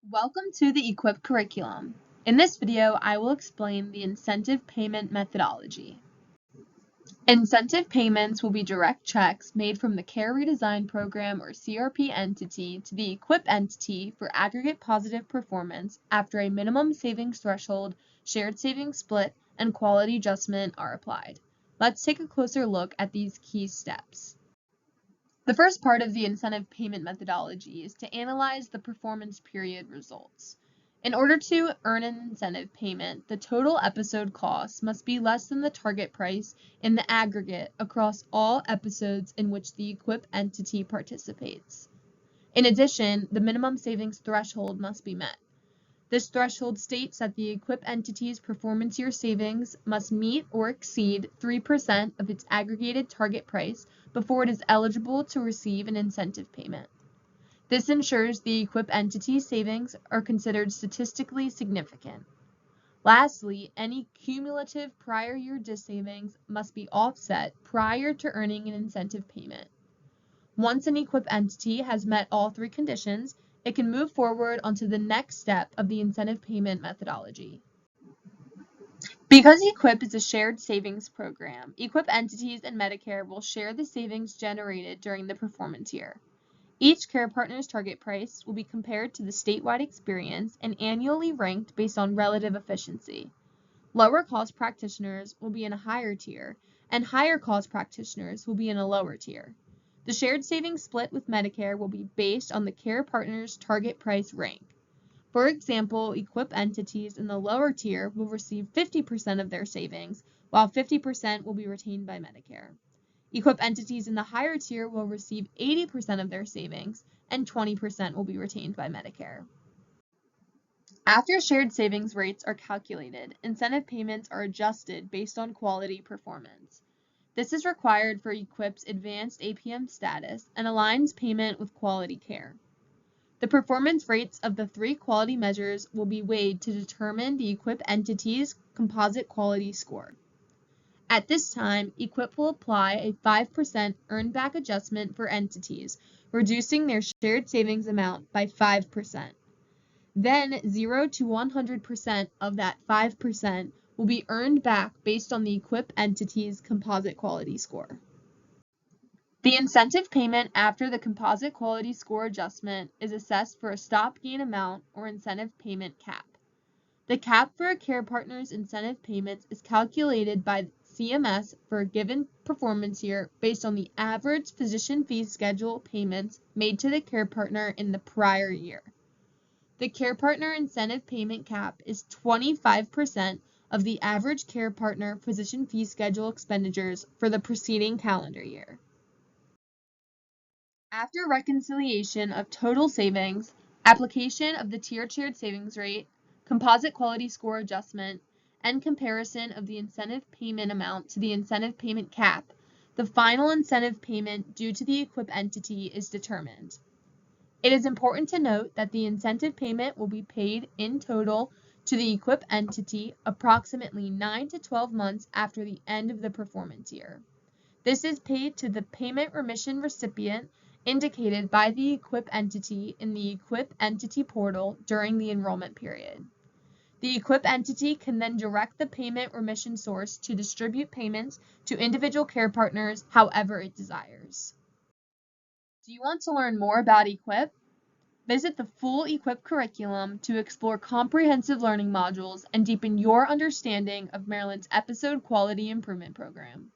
Welcome to the EQIP curriculum. In this video, I will explain the incentive payment methodology. Incentive payments will be direct checks made from the Care Redesign Program or CRP entity to the EQIP entity for aggregate positive performance after a minimum savings threshold, shared savings split, and quality adjustment are applied. Let's take a closer look at these key steps. The first part of the incentive payment methodology is to analyze the performance period results. In order to earn an incentive payment, the total episode cost must be less than the target price in the aggregate across all episodes in which the EQIP entity participates. In addition, the minimum savings threshold must be met. This threshold states that the EQIP entity's performance year savings must meet or exceed 3% of its aggregated target price before it is eligible to receive an incentive payment. This ensures the EQIP entity's savings are considered statistically significant. Lastly, any cumulative prior year savings must be offset prior to earning an incentive payment. Once an EQIP entity has met all three conditions, it can move forward onto the next step of the incentive payment methodology. Because EQIP is a shared savings program, EQIP entities and Medicare will share the savings generated during the performance year. Each care partner's target price will be compared to the statewide experience and annually ranked based on relative efficiency. Lower cost practitioners will be in a higher tier, and higher cost practitioners will be in a lower tier. The shared savings split with Medicare will be based on the care partner's target price rank. For example, EQIP entities in the lower tier will receive 50% of their savings, while 50% will be retained by Medicare. EQIP entities in the higher tier will receive 80% of their savings, and 20% will be retained by Medicare. After shared savings rates are calculated, incentive payments are adjusted based on quality performance. This is required for EQIP's advanced APM status and aligns payment with quality care. The performance rates of the three quality measures will be weighed to determine the EQIP entity's composite quality score. At this time, EQIP will apply a 5% earned back adjustment for entities, reducing their shared savings amount by 5%. Then 0 to 100% of that 5% will be earned back based on the EQIP entity's composite quality score. The incentive payment after the composite quality score adjustment is assessed for a stop gain amount or incentive payment cap. The cap for a care partner's incentive payments is calculated by CMS for a given performance year based on the average physician fee schedule payments made to the care partner in the prior year. The care partner incentive payment cap is 25% of the average care partner physician fee schedule expenditures for the preceding calendar year. After reconciliation of total savings, application of the tiered shared savings rate, composite quality score adjustment, and comparison of the incentive payment amount to the incentive payment cap, the final incentive payment due to the EQIP entity is determined. It is important to note that the incentive payment will be paid in total to the EQIP entity approximately 9 to 12 months after the end of the performance year. This is paid to the payment remission recipient indicated by the EQIP entity in the EQIP entity portal during the enrollment period. The EQIP entity can then direct the payment remission source to distribute payments to individual care partners however it desires. Do you want to learn more about EQIP? Visit the full EQIP curriculum to explore comprehensive learning modules and deepen your understanding of Maryland's Episode Quality Improvement Program.